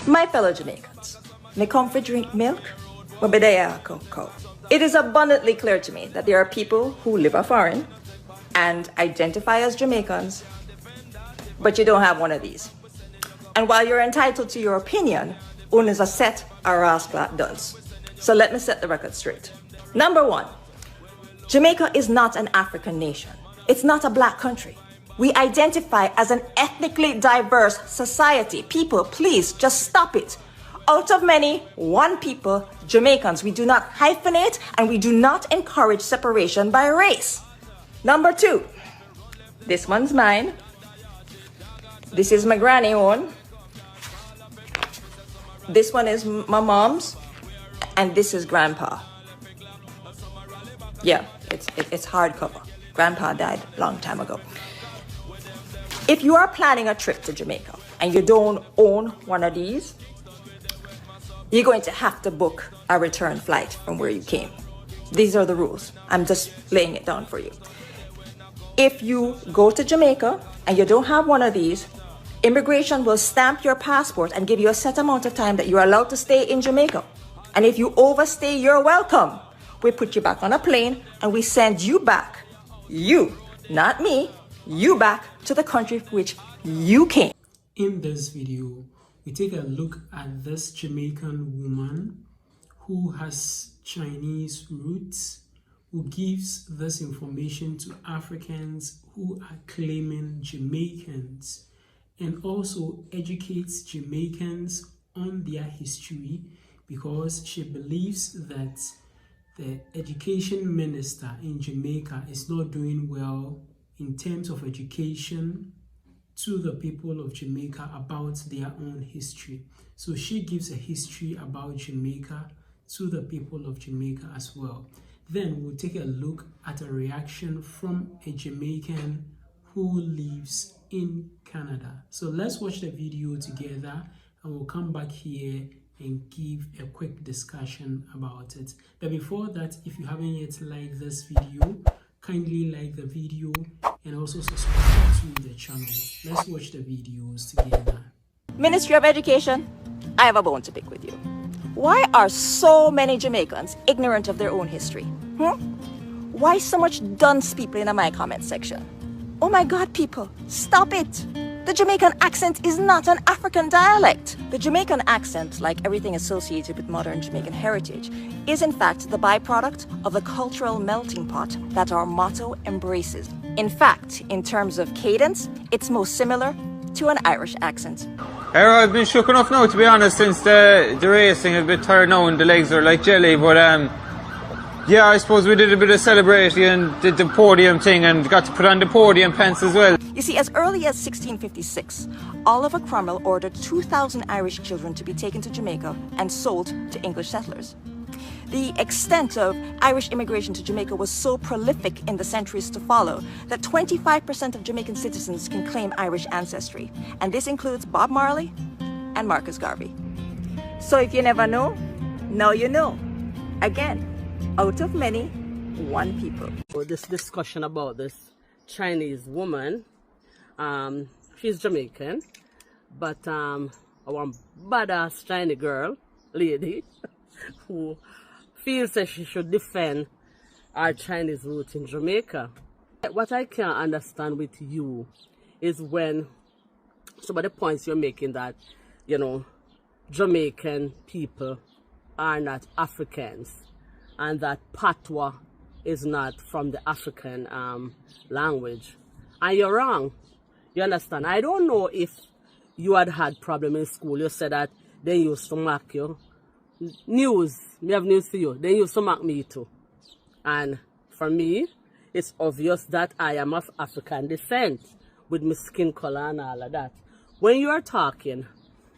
My fellow Jamaicans, me come for drink milk, but be there cocoa. It is abundantly clear to me that there are people who live foreign and identify as Jamaicans, but you don't have one of these. And while you're entitled to your opinion, one is a set or rascal does. So let me set the record straight. Number one, Jamaica is not an African nation. It's not a black country. We identify as an ethnically diverse society. People, please just stop it. Out of many, one people, Jamaicans. We do not hyphenate and we do not encourage separation by race. Number two, this one's mine. This is my granny one. This one is my mom's. And this is grandpa. Yeah, it's hardcover. Grandpa died a long time ago. If you are planning a trip to Jamaica and you don't own one of these, you're going to have to book a return flight from where you came. These are the rules. I'm just laying it down for you. If you go to Jamaica and you don't have one of these, immigration will stamp your passport and give you a set amount of time that you're allowed to stay in Jamaica. And if you overstay your welcome, we put you back on a plane and we send you back. You, not me, you back to the country from which you came. In this video, we take a look at this Jamaican woman who has Chinese roots, who gives this information to Africans who are claiming Jamaicans, and also educates Jamaicans on their history, because she believes that the education minister in Jamaica is not doing well in terms of education to the people of Jamaica about their own history. So she gives a history about Jamaica to the people of Jamaica as well. Then we'll take a look at a reaction from a Jamaican who lives in Canada. So let's watch the video together and we'll come back here and give a quick discussion about it. But before that, if you haven't yet liked this video, kindly like the video and also subscribe to the channel. Let's watch the videos together. Ministry of Education, I have a bone to pick with you. Why are so many Jamaicans ignorant of their own history? Why so much dunce people in my comment section? Oh my God, people, stop it. The Jamaican accent is not an African dialect. The Jamaican accent, like everything associated with modern Jamaican heritage, is in fact the byproduct of the cultural melting pot that our motto embraces. In fact, in terms of cadence, it's most similar to an Irish accent. I've been shook enough now, to be honest, since the racing. A bit tired now and the legs are like jelly, but yeah, I suppose we did a bit of celebrating and did the podium thing and got to put on the podium pants as well. You see, as early as 1656, Oliver Cromwell ordered 2,000 Irish children to be taken to Jamaica and sold to English settlers. The extent of Irish immigration to Jamaica was so prolific in the centuries to follow that 25% of Jamaican citizens can claim Irish ancestry. And this includes Bob Marley and Marcus Garvey. So if you never know, now you know. Again, out of many, one people. This discussion about this Chinese woman, she's Jamaican, but a badass Chinese girl, lady, who feels that she should defend our Chinese roots in Jamaica. What I can't understand with you is when some of the points you're making that, you know, Jamaican people are not Africans, and that patois is not from the African language. And you're wrong. You understand? I don't know if you had problem in school. You said that they used to mark you. News. We have news for you. They used to mark me too. And for me, it's obvious that I am of African descent with my skin color and all of that. When you are talking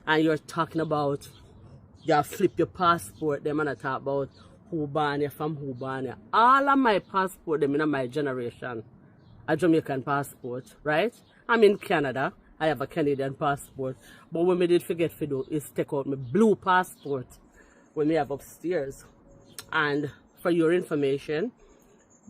and you're talking about you flip your passport, them and I talk about who born you from who born you. All of my passport, them in my generation, a Jamaican passport, right? I'm in Canada. I have a Canadian passport. But what I did forget to do is take out my blue passport when we have upstairs. And for your information,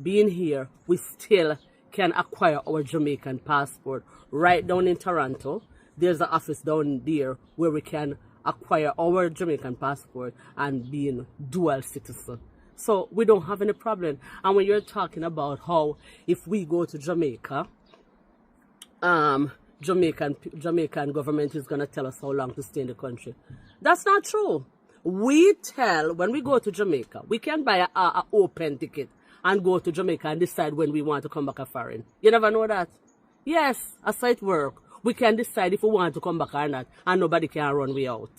being here, we still can acquire our Jamaican passport right down in Toronto. There's an office down there where we can acquire our Jamaican passport and being dual citizen. So we don't have any problem. And when you're talking about how if we go to Jamaica, Jamaican government is gonna tell us how long to stay in the country. That's not true. When we go to Jamaica, we can buy a open ticket and go to Jamaica and decide when we want to come back a foreign. You never know that? Yes, as it work. We can decide if we want to come back or not, and nobody can run we out.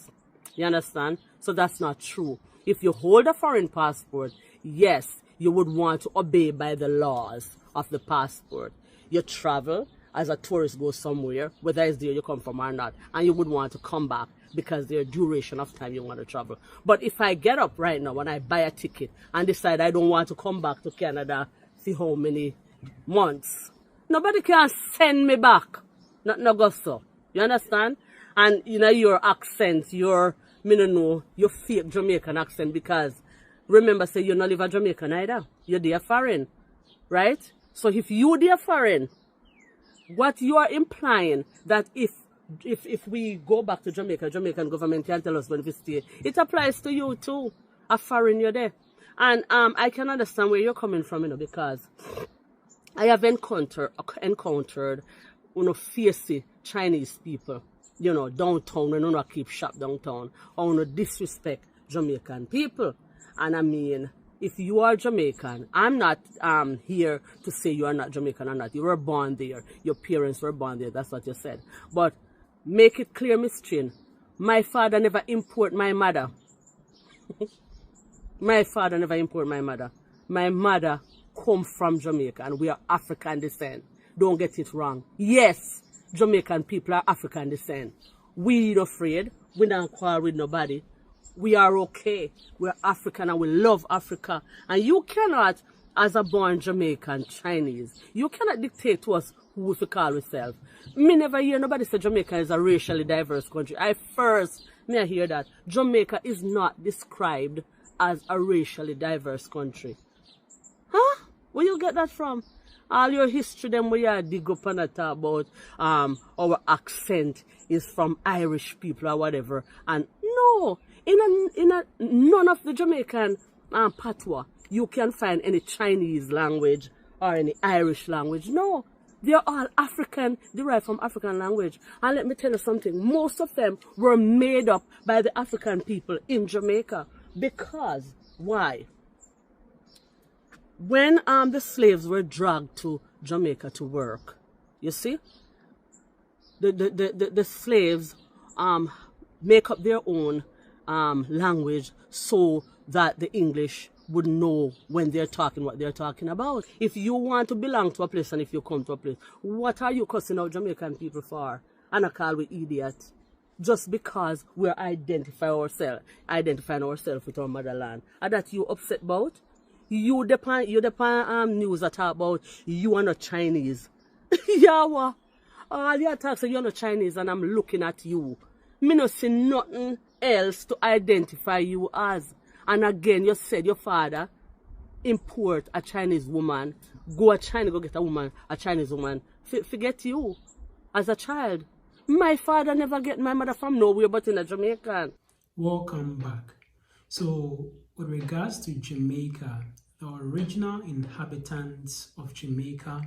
You understand? So that's not true. If you hold a foreign passport, yes, you would want to obey by the laws of the passport. You travel as a tourist, go somewhere, whether it's there you come from or not, and you would want to come back because there's duration of time you want to travel. But if I get up right now and I buy a ticket and decide I don't want to come back to Canada, see how many months, nobody can send me back. Not go so. You understand? And you know your accent, your fake Jamaican accent, because remember, say you're not live a Jamaican either. You're there foreign. Right? So if you're there foreign, what you are implying that if we go back to Jamaica, Jamaican government can tell us when we stay, it applies to you too. A foreign, you're there. And I can understand where you're coming from, because I have encountered fierce Chinese people, downtown, when you keep shop downtown, or disrespect Jamaican people. And I mean, if you are Jamaican, I'm not here to say you are not Jamaican or not. You were born there. Your parents were born there. That's what you said. But make it clear, Miss Chin, my father never import my mother. My father never import my mother. My mother come from Jamaica, and we are African descent. Don't get it wrong. Yes, Jamaican people are African descent. We not afraid. We don't quarrel with nobody. We are okay. We're African and we love Africa. And you cannot, as a born Jamaican Chinese, you cannot dictate to us who we call ourselves. Me never hear nobody say Jamaica is a racially diverse country. I hear that Jamaica is not described as a racially diverse country. Huh? Where you get that from? All your history, them where you dig up and talk about our accent is from Irish people or whatever. And no, none of the Jamaican patois you can find any Chinese language or any Irish language. No, they're all African, derived from African language. And let me tell you something, most of them were made up by the African people in Jamaica. Because, why? When the slaves were dragged to Jamaica to work, you see, the slaves make up their own language so that the English would know when they're talking what they're talking about. If you want to belong to a place and if you come to a place, what are you cussing out Jamaican people for? And I call we idiots. Just because we're identifying ourselves with our motherland. And that you upset about? You depend news that talk about you are not Chinese. Yeah, all your talk say you're not Chinese and I'm looking at you. Me not see nothing else to identify you as. And again, you said your father import a Chinese woman, go get a Chinese woman. Forget you as a child. My father never get my mother from nowhere but in a Jamaican. Welcome back. So, with regards to Jamaica, the original inhabitants of Jamaica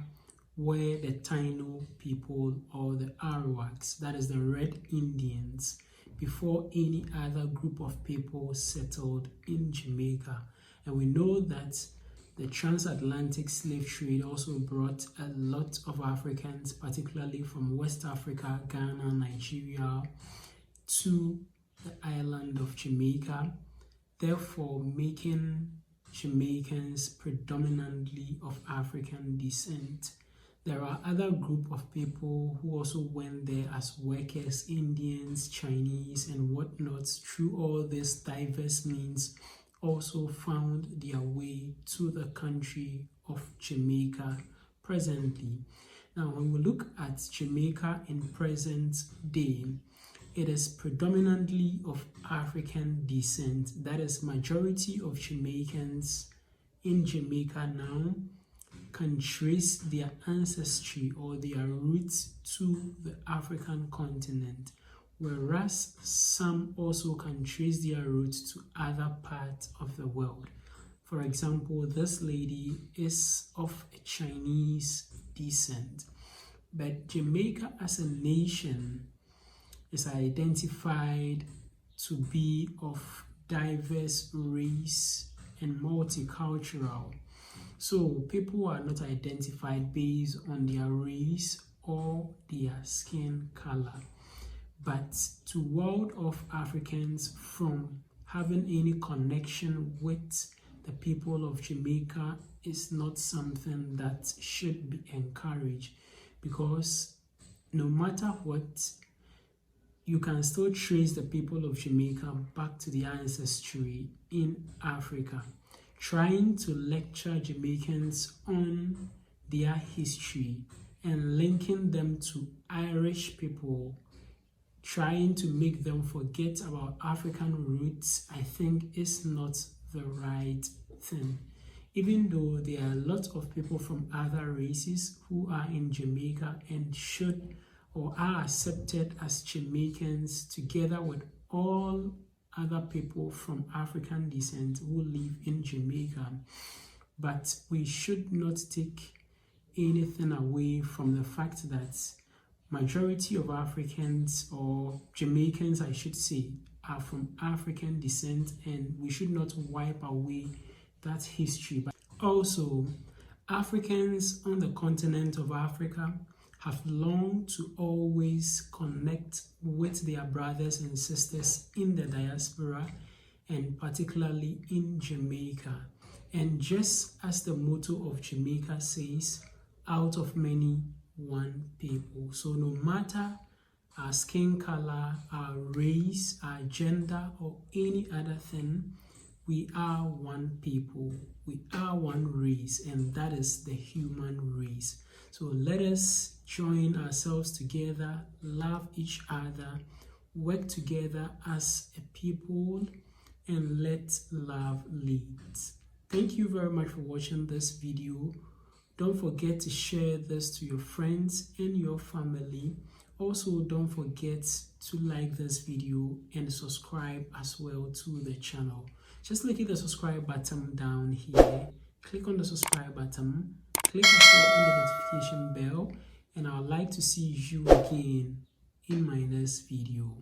were the Taino people or the Arawaks, that is the Red Indians, before any other group of people settled in Jamaica. And we know that the transatlantic slave trade also brought a lot of Africans, particularly from West Africa, Ghana, Nigeria, to the island of Jamaica, therefore making Jamaicans predominantly of African descent. There are other group of people who also went there as workers, Indians, Chinese, and whatnot. Through all these diverse means, also found their way to the country of Jamaica presently. Now, when we look at Jamaica in present day, it is predominantly of African descent. That is, majority of Jamaicans in Jamaica now can trace their ancestry or their roots to the African continent, whereas some also can trace their roots to other parts of the world. For example, this lady is of a Chinese descent, but Jamaica as a nation is identified to be of diverse race and multicultural. So people are not identified based on their race or their skin color, but to ward off Africans from having any connection with the people of Jamaica is not something that should be encouraged, because no matter what, you can still trace the people of Jamaica back to their ancestry in Africa. Trying to lecture Jamaicans on their history and linking them to Irish people, trying to make them forget about African roots, I think is not the right thing. Even though there are a lot of people from other races who are in Jamaica and should or are accepted as Jamaicans together with all other people from African descent who live in Jamaica. But we should not take anything away from the fact that majority of Africans, or Jamaicans I should say, are from African descent, and we should not wipe away that history. But also, Africans on the continent of Africa have longed to always connect with their brothers and sisters in the diaspora, and particularly in Jamaica. And just as the motto of Jamaica says, out of many, one people. So no matter our skin color, our race, our gender, or any other thing, we are one people, we are one race, and that is the human race. So let us join ourselves together, love each other, work together as a people, and let love lead. Thank you very much for watching this video. Don't forget to share this to your friends and your family. Also, don't forget to like this video and subscribe as well to the channel. Just click the subscribe button down here. Click on the subscribe button. Click as well on the notification bell. And I would like to see you again in my next video.